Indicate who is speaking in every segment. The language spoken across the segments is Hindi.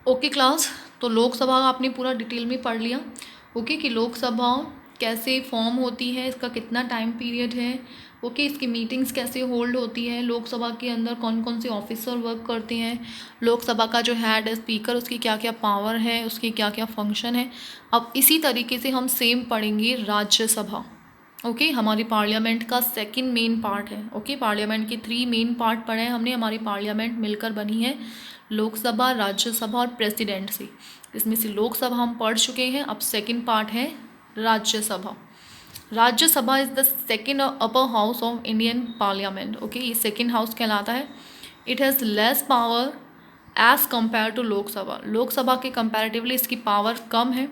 Speaker 1: ओके क्लास, तो लोकसभा का आपने पूरा डिटेल में पढ़ लिया। ओके कि लोकसभा कैसे फॉर्म होती है, इसका कितना टाइम पीरियड है, ओके इसकी मीटिंग्स कैसे होल्ड होती है, लोकसभा के अंदर कौन कौन से ऑफिसर वर्क करते हैं, लोकसभा का जो हेड है स्पीकर उसकी क्या क्या पावर है, उसकी क्या क्या फंक्शन है। अब इसी तरीके से हम सेम पढ़ेंगे राज्यसभा। ओके हमारी पार्लियामेंट का सेकंड मेन पार्ट है। ओके पार्लियामेंट के 3 मेन पार्ट पढ़े हैं हमने। हमारी पार्लियामेंट मिलकर बनी है लोकसभा, राज्यसभा और प्रेसिडेंट से। इसमें से लोकसभा हम पढ़ चुके हैं, अब सेकंड पार्ट है Rajya Sabha. Rajya Sabha is the second upper house of Indian parliament. Okay ये सेकंड हाउस कहलाता है। It has less power as compare to Lok Sabha. Lok Sabha के कंपैरेटिवली इसकी पावर कम है,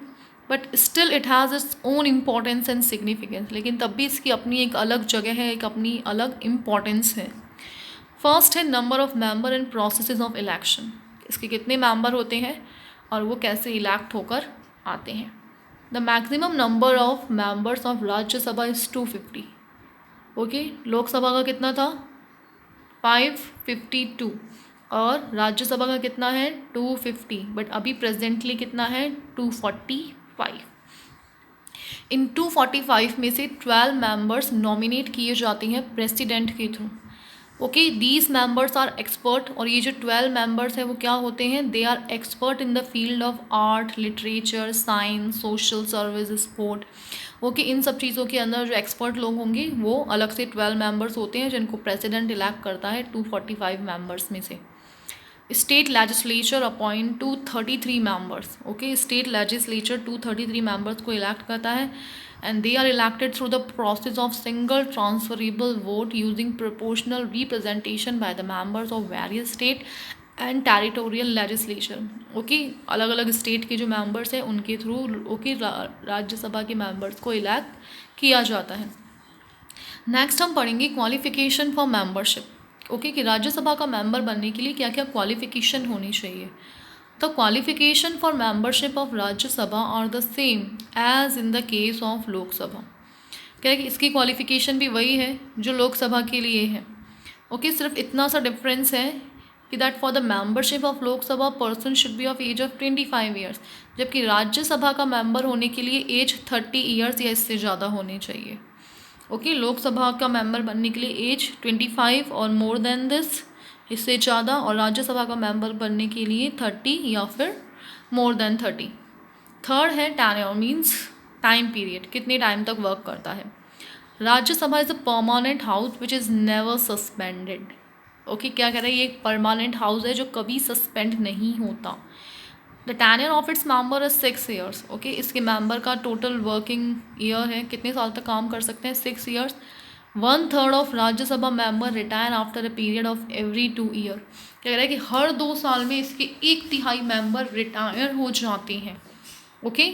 Speaker 1: but still it has its own importance and significance. लेकिन तब भी इसकी अपनी एक अलग जगह है, एक अपनी अलग इम्पॉर्टेंस है। फर्स्ट है number of member and processes of election. इसके कितने मेंबर होते हैं और वो कैसे इलेक्ट होकर आते हैं। The maximum number of members of Rajya Sabha is 250। Okay Lok Sabha का कितना था 552 और राज्यसभा का कितना है 250, बट अभी प्रेजेंटली कितना है 245। इन 245 में से 12 मेंबर्स नॉमिनेट किए जाते हैं प्रेसिडेंट के through. Okay these members are expert, और ये जो 12 मेंबर्स हैं वो क्या होते हैं, they are expert in the field of art, literature, science, social service, sport. Okay इन सब चीज़ों के अंदर जो एक्सपर्ट लोग होंगे वो अलग से 12 मेंबर्स होते हैं जिनको प्रेसिडेंट इलेक्ट करता है 245 मेंबर्स में से। State legislature appoint 233 members. Okay state legislature 233 members को इलेक्ट करता है, and they are elected through the process of single transferable vote using proportional representation by the members of various state and territorial legislature। Okay अलग अलग स्टेट के जो मेंबर्स हैं उनके थ्रू ओके राज्यसभा के मेंबर्स को इलेक्ट किया जाता है। नेक्स्ट हम पढ़ेंगे क्वालिफिकेशन फॉर मेंबरशिप। ओके कि राज्यसभा का मेंबर बनने के लिए क्या क्या क्वालिफिकेशन होनी चाहिए। The qualification for membership of Rajya Sabha are the same as in the case of लोक सभा। क्या है कि इसकी क्वालिफिकेशन भी वही है जो लोकसभा के लिए है। ओके सिर्फ इतना सा डिफरेंस है कि that for the membership of Lok Sabha person should be of age of 25 years, जबकि राज्यसभा का मेंबर होने के लिए एज 30 ईयर्स या इससे ज़्यादा होनी चाहिए। ओके लोकसभा का मेंबर बनने के लिए एज 25 और मोर देन दिस इससे ज़्यादा, और राज्यसभा का मेंबर बनने के लिए 30 या फिर मोर देन 30। थर्ड है टेन्योर मीन्स टाइम पीरियड, कितने टाइम तक वर्क करता है। Rajya Sabha is a permanent house which is never suspended. Okay क्या कह रहे हैं, ये एक परमानेंट हाउस है जो कभी सस्पेंड नहीं होता। The tenure of its member is 6 years. Okay इसके मेंबर का टोटल वर्किंग ईयर है, कितने साल तक काम कर सकते हैं 6 years. 1/3 of Rajya Sabha member retire after a period of every 2 year. कह रहा है कि हर 2 साल में इसके 1/3 मेंबर रिटायर हो जाते हैं। ओके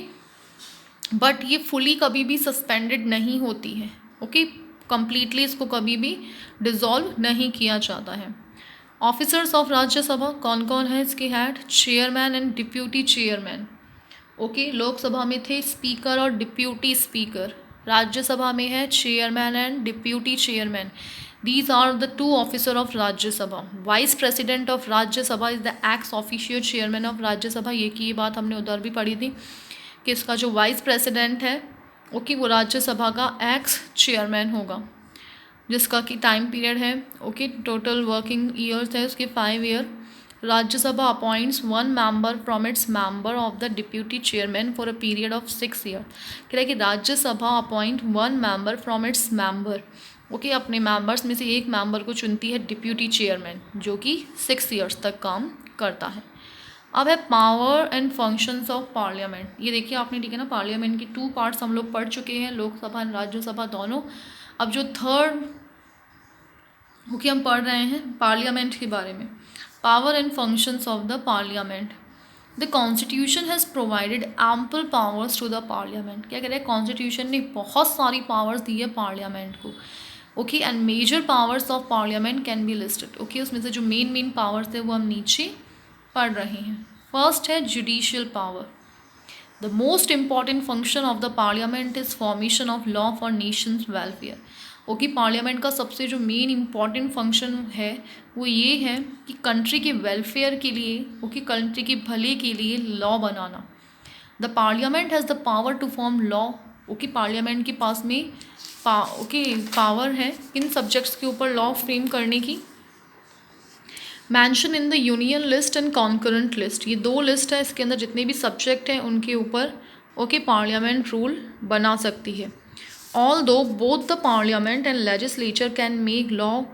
Speaker 1: बट ये फुली कभी भी सस्पेंडेड नहीं होती है। ओके कंप्लीटली इसको कभी भी डिसॉल्व नहीं किया जाता है। ऑफिसर्स ऑफ राज्यसभा कौन कौन है इसके head, chairman and deputy chairman. Okay Lok Sabha में थे स्पीकर और डिप्यूटी स्पीकर, राज्यसभा में है chairman and deputy chairman. These are the 2 officer of Rajya Sabha. Vice president of Rajya Sabha is the ex officio chairman of Rajya Sabha. ये की ये बात हमने उधर भी पढ़ी थी कि इसका जो वाइस प्रेसिडेंट है ओके वो राज्यसभा का एक्स चेयरमैन होगा, जिसका कि टाइम पीरियड है ओके टोटल वर्किंग ईयर्स है उसके 5 year. Rajya Sabha appoints 1 member from its member of the deputy chairman for a period of 6 year. कह रहा है कि Rajya Sabha appoint 1 member from its member okay अपने मेंबर्स में से एक मेंबर को चुनती है डिप्यूटी चेयरमैन जो कि 6 ईयर्स तक काम करता है। अब है power and functions of parliament. ये देखिए आपने ठीक है ना, पार्लियामेंट की 2 पार्ट्स हम लोग पढ़ चुके हैं, लोकसभा एंड राज्यसभा दोनों। अब जो थर्ड ओके हम पढ़ रहे हैं पार्लियामेंट के बारे में। Power and functions of the parliament. The constitution has provided ample powers to the parliament. क्या कह रहे हैं, कॉन्स्टिट्यूशन ने बहुत सारी पावर्स दी है पार्लियामेंट को। Okay and major powers of parliament can be listed. Okay उसमें से जो मेन पावर्स है वो हम नीचे पढ़ रहे हैं। फर्स्ट है judicial power. The most important function of the parliament is formation of law for Nations welfare. Okay, parliament का सबसे जो मेन इम्पॉर्टेंट फंक्शन है वो ये है कि कंट्री के वेलफेयर के लिए, ओके, कंट्री के भले के लिए लॉ बनाना। The parliament has the power to form law. Okay, parliament के पास में पावर है किन सब्जेक्ट्स के ऊपर लॉ फ्रेम करने की। Mention in the union list and concurrent list, ये दो लिस्ट है, इसके अंदर जितने भी सब्जेक्ट हैं उनके ऊपर ओके पार्लियामेंट रूल बना सकती है। Although both the parliament and legislature can make law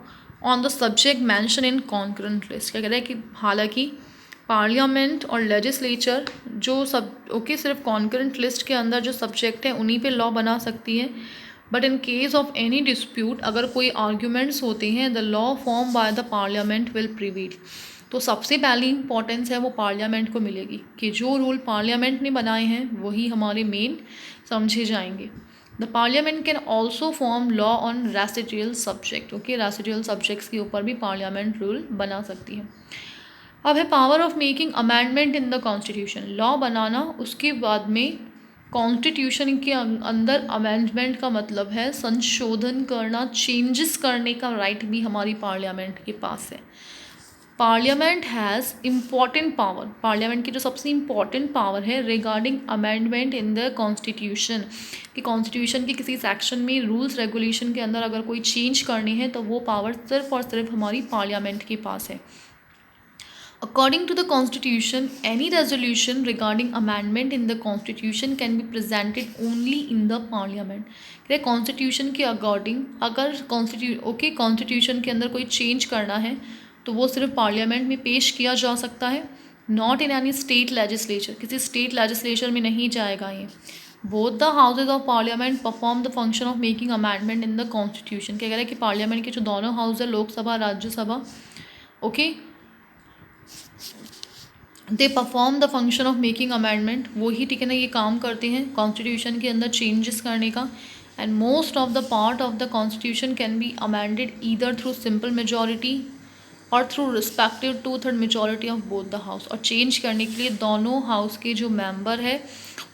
Speaker 1: on the subject mentioned in concurrent list, क्या कह रहा है कि हालांकि पार्लियामेंट और लेजिस्लेचर जो सब ओके सिर्फ कॉन्करेंट लिस्ट के अंदर जो सब्जेक्ट हैं उन्हीं पे लॉ बना सकती है, but in case of any dispute अगर कोई आर्ग्यूमेंट्स होते हैं the law form by the parliament will prevail. तो सबसे पहली इंपॉर्टेंस है वो पार्लियामेंट को मिलेगी कि जो रूल पार्लियामेंट ने बनाए हैं वही हमारे मेन समझे जाएंगे। The parliament can also form law on residual subject, okay, residual subjects के ऊपर भी पार्लियामेंट रूल बना सकती है। अब है power of making amendment in the constitution, law बनाना, उसके बाद में कॉन्स्टिट्यूशन के अंदर अमेंडमेंट का मतलब है संशोधन करना, चेंजेस करने का राइट भी हमारी पार्लियामेंट के पास है। Parliament has important power, parliament की जो सबसे इम्पॉर्टेंट पावर है regarding amendment in the constitution, कि कॉन्स्टिट्यूशन के किसी सेक्शन में रूल्स रेगुलेशन के अंदर अगर कोई चेंज करनी है तो वो पावर सिर्फ और सिर्फ हमारी पार्लियामेंट के पास है। According to the Constitution, any resolution regarding amendment in the Constitution can be presented only in the Parliament. क्या कॉन्स्टिट्यूशन के अकॉर्डिंग अगर कॉन्स्टिट्यूशन के अंदर कोई चेंज करना है तो वो सिर्फ पार्लियामेंट में पेश किया जा सकता है, not in any state legislature, किसी स्टेट लेजिस्लेचर में नहीं जाएगा ये। Both the houses of parliament perform the function of making amendment in the constitution. क्या कह रहा है कि पार्लियामेंट के जो दोनों हाउस है, Lok Sabha Rajya Sabha, okay, they perform the function of making amendment, वही ठीक है ना ये काम करते हैं कॉन्स्टिट्यूशन के अंदर चेंजेस करने का। And most of the part of the constitution can be amended either through simple majority और through respective 2/3 majority of both the house. और चेंज करने के लिए दोनों हाउस के जो मेंबर है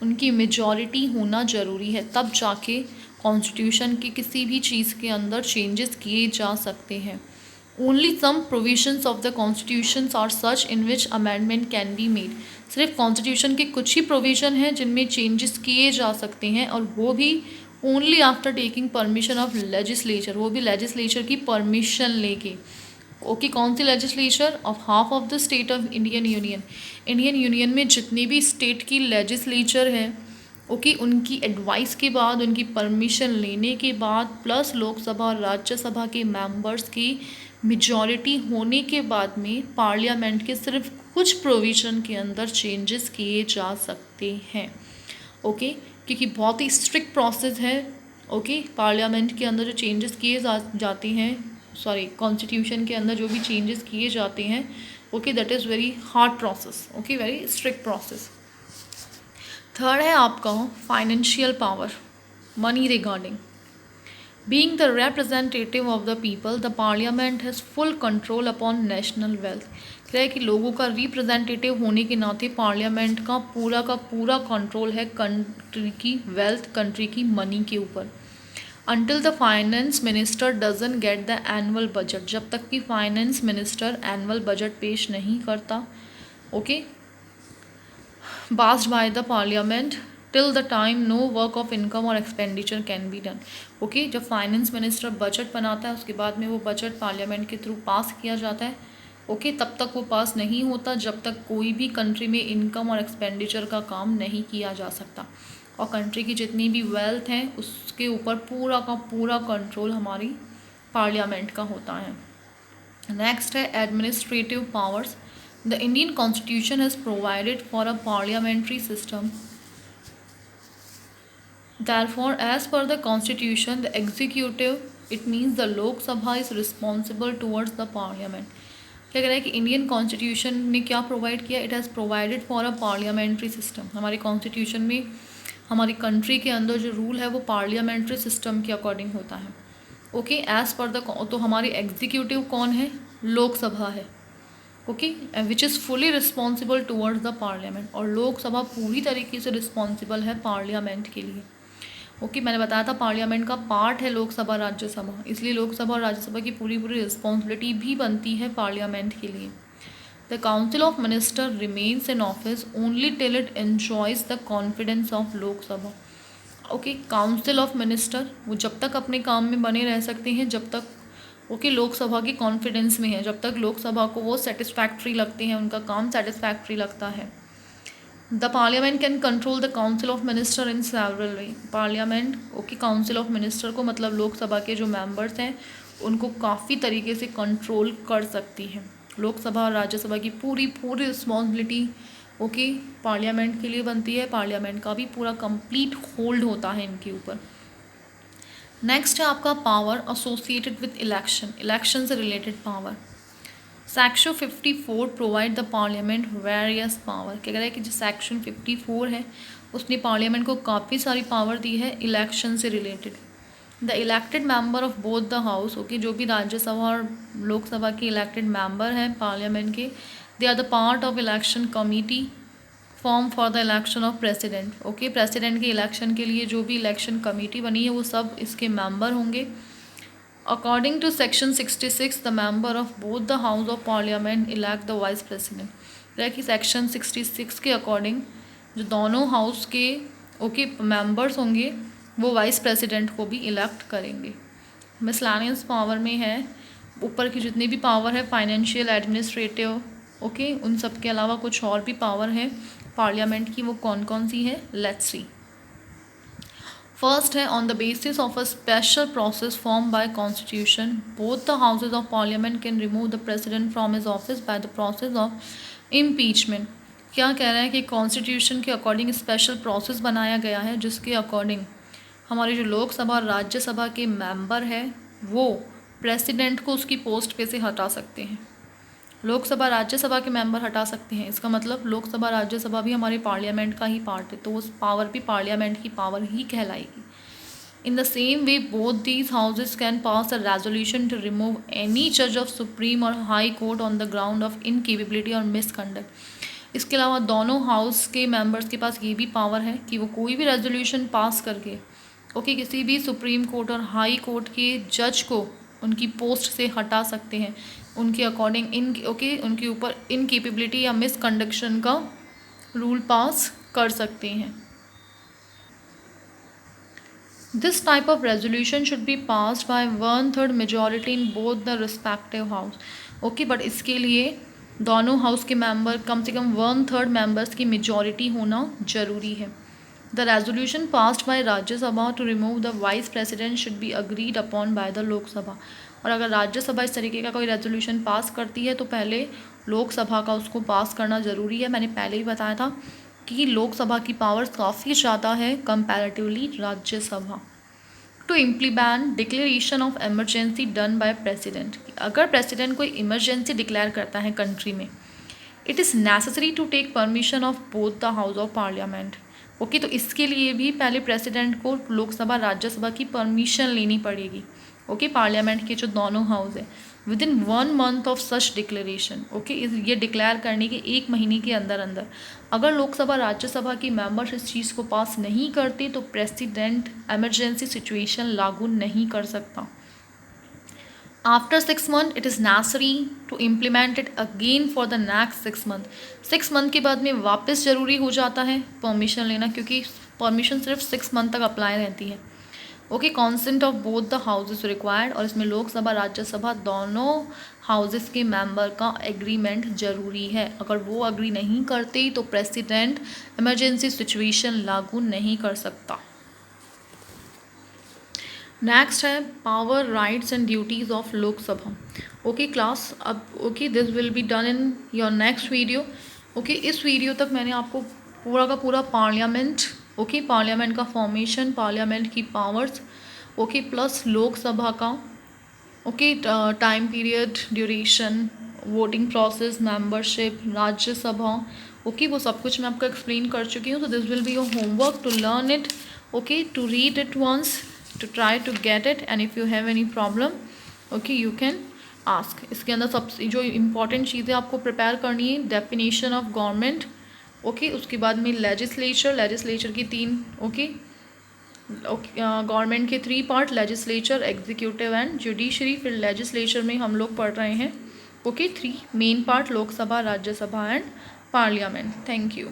Speaker 1: उनकी मेजॉरिटी होना ज़रूरी है, तब जाके कॉन्स्टिट्यूशन की किसी भी चीज़ के अंदर चेंजेस किए जा सकते हैं। Only some provisions of the constitutions are such in which amendment can be made. सिर्फ कॉन्स्टिट्यूशन के कुछ ही प्रोविज़न हैं जिनमें चेंजेस किए जा सकते हैं, और वो भी only after taking permission of legislature, वो भी लेजिस्लेचर की परमिशन लेके। ओके, कौन सी legislature? Of half of the state of Indian union, Indian union में जितनी भी स्टेट की लेजिस्लेचर है, ओके, उनकी एडवाइस के बाद, उनकी परमिशन लेने के बाद, प्लस लोकसभा और राज्यसभा के मेंबर्स की मेजॉरिटी होने के बाद में पार्लियामेंट के सिर्फ कुछ प्रोविज़न के अंदर चेंजेस किए जा सकते हैं। ओके, क्योंकि बहुत ही स्ट्रिक्ट प्रोसेस है। ओके, पार्लियामेंट के अंदर जो चेंजेस किए जाते हैं, सॉरी, कॉन्स्टिट्यूशन के अंदर जो भी चेंजेस किए जाते हैं, okay, that is very hard process, okay, very strict process. Third है आपका financial power, money regarding. Being the representative of the people, the parliament has full control upon national wealth. क्या है कि लोगों का रिप्रेजेंटेटिव होने के नाते पार्लियामेंट का पूरा कंट्रोल है कंट्री की वेल्थ, कंट्री की मनी के ऊपर। Until the finance minister doesn't get the annual budget, जब तक कि फाइनेंस मिनिस्टर एनुअल बजट पेश नहीं करता, okay, passed by the parliament till the time no work of income or expenditure can be done. Okay, जब फाइनेंस मिनिस्टर बजट बनाता है उसके बाद में वो बजट पार्लियामेंट के थ्रू पास किया जाता है, ओके, तब तक वो पास नहीं होता जब तक कोई भी कंट्री में इनकम और एक्सपेंडिचर का काम नहीं किया जा सकता। और कंट्री की जितनी भी वेल्थ है उसके ऊपर पूरा का पूरा कंट्रोल हमारी पार्लियामेंट का होता है। नेक्स्ट है administrative powers. The Indian Constitution has provided for a parliamentary system. Therefore, as per the Constitution, the executive, it means the Lok Sabha, is responsible towards the Parliament. क्या कह रहा है कि इंडियन कॉन्स्टिट्यूशन ने क्या प्रोवाइड किया? It has provided for a parliamentary system. हमारे कॉन्स्टिट्यूशन में हमारी कंट्री के अंदर जो रूल है वो पार्लियामेंट्री सिस्टम के अकॉर्डिंग होता है। ओके, एज़ पर द, तो हमारी एग्जीक्यूटिव कौन है? लोकसभा है, okay, which is fully responsible towards the parliament, और लोकसभा पूरी तरीके से रिस्पॉन्सिबल है पार्लियामेंट के लिए। ओके, मैंने बताया था पार्लियामेंट का पार्ट है लोकसभा राज्यसभा, इसलिए लोकसभा और राज्यसभा की पूरी रिस्पॉन्सिबिलिटी भी बनती है पार्लियामेंट के लिए। The council of minister remains in office only till it enjoys the confidence of Lok Sabha. Okay, council of minister वो जब तक अपने काम में बने रह सकते हैं जब तक लोकसभा के कॉन्फिडेंस में है, जब तक लोकसभा को वो सेटिस्फैक्ट्री लगते हैं, उनका काम सेटिस्फैक्ट्री लगता है। The parliament can control the council of minister in several way. Parliament council of minister को मतलब लोकसभा के जो मेंबर्स हैं उनको काफ़ी तरीके से कंट्रोल कर सकती है। लोकसभा और राज्यसभा की पूरी रिस्पॉन्सिबिलिटी पार्लियामेंट के लिए बनती है, पार्लियामेंट का भी पूरा कंप्लीट होल्ड होता है इनके ऊपर। नेक्स्ट है आपका पावर एसोसिएटेड विद इलेक्शन से related power. Section 54 provide the parliament various power. क्या कह रहा है कि जो सेक्शन 54 है उसने पार्लियामेंट को काफ़ी सारी पावर दी है इलेक्शन से related. The elected member of both the house, जो भी राज्यसभा और लोकसभा के इलेक्टेड मेंबर हैं पार्लियामेंट के, they are the part of election committee form for the election of president. President के इलेक्शन के लिए जो भी इलेक्शन कमेटी बनी है वो सब इसके मेंबर होंगे। According to section 66 the member of both the house of parliament elect the vice president. कि सेक्शन 66 के अकॉर्डिंग जो दोनों हाउस के मेंबर्स होंगे वो वाइस प्रेसिडेंट को भी इलेक्ट करेंगे। मिसलेनियस पावर में है ऊपर की जितनी भी पावर है फाइनेंशियल, एडमिनिस्ट्रेटिव, उन सब के अलावा कुछ और भी पावर है पार्लियामेंट की, वो कौन कौन सी है, लेट्स सी। फर्स्ट है on the basis of a special process form by constitution both the houses of parliament can remove the president from his office by the process of impeachment. क्या कह रहा है कि कॉन्स्टिट्यूशन के अकॉर्डिंग स्पेशल प्रोसेस बनाया गया है जिसके अकॉर्डिंग हमारी जो लोकसभा और राज्यसभा के मेंबर है वो प्रेसिडेंट को उसकी पोस्ट पे से हटा सकते हैं। लोकसभा राज्यसभा के मेंबर हटा सकते हैं, इसका मतलब लोकसभा राज्यसभा भी हमारे पार्लियामेंट का ही पार्ट है, तो उस पावर भी पार्लियामेंट की पावर ही कहलाएगी। In the same way both these houses can pass a resolution to remove any जज ऑफ सुप्रीम और high court on the ground of incapability और मिसकंडक्ट। इसके अलावा दोनों हाउस के मेंबर्स के पास ये भी पावर है कि वो कोई भी रेजोल्यूशन पास करके किसी भी सुप्रीम कोर्ट और हाई कोर्ट के जज को उनकी पोस्ट से हटा सकते हैं, उनके अकॉर्डिंग उनके ऊपर इनकेपेबिलिटी या मिसकंडक्शन का रूल पास कर सकते हैं। This type of resolution should be passed by 1/3 majority in both the respective house. But इसके लिए दोनों हाउस के मेंबर कम से कम 1/3 मेंबर्स की मेजॉरिटी होना जरूरी है। The resolution passed by Rajya Sabha to remove the vice president should be agreed upon by the Lok Sabha. और अगर राज्यसभा इस तरीके का कोई रेजोल्यूशन पास करती है तो पहले लोकसभा का उसको पास करना ज़रूरी है। मैंने पहले ही बताया था कि लोकसभा की पावर्स काफ़ी ज़्यादा है comparatively Rajya Sabha. To implement declaration of emergency done by president. अगर प्रेसिडेंट कोई इमरजेंसी डिक्लेयर करता है कंट्री में, it is necessary to take permission of both the house of parliament. तो इसके लिए भी पहले प्रेसिडेंट को लोकसभा राज्यसभा की परमिशन लेनी पड़ेगी। पार्लियामेंट के जो दोनों हाउस है with in 1 month of such declaration. ये डिक्लेयर करने के 1 महीने के अंदर अंदर अगर लोकसभा राज्यसभा की मेंबर्स इस चीज़ को पास नहीं करते तो प्रेसिडेंट एमरजेंसी सिचुएशन लागू नहीं कर सकता। After 6 month it is necessary to implement it again for the next 6 month. 6 month के बाद में वापस ज़रूरी हो जाता है परमिशन लेना, क्योंकि परमिशन सिर्फ 6 मंथ तक अप्लाई रहती है। Consent of both the houses required. और इसमें लोकसभा राज्यसभा दोनों हाउसेस के मेंबर का एग्रीमेंट ज़रूरी है। अगर वो अग्री नहीं करते तो प्रेसिडेंट इमरजेंसी सिचुएशन लागू नहीं कर सकता। नेक्स्ट है power, rights and duties of Lok Sabha. Class, अब this will be done in your next video. इस वीडियो तक मैंने आपको पूरा का पूरा पार्लियामेंट पार्लियामेंट का फॉर्मेशन, पार्लियामेंट की पावर्स प्लस लोकसभा का time period, duration, voting process, membership, Rajya Sabha वो सब कुछ मैं आपको एक्सप्लेन कर चुकी हूँ। तो this will be your homework to learn it, to read it once, to try to get it, and if you have any problem you can ask। इसके अंदर सबसे जो इम्पॉर्टेंट चीज़ें आपको प्रिपेयर करनी है, डेफिनेशन ऑफ गवर्नमेंट, उसके बाद में लेजिस्लेचर की 3 गवर्नमेंट के 3 part, legislature, executive and judiciary. फिर लेजिस्लेचर में हम लोग पढ़ रहे हैं 3 main part, Lok Sabha, Rajya Sabha and parliament. Thank you.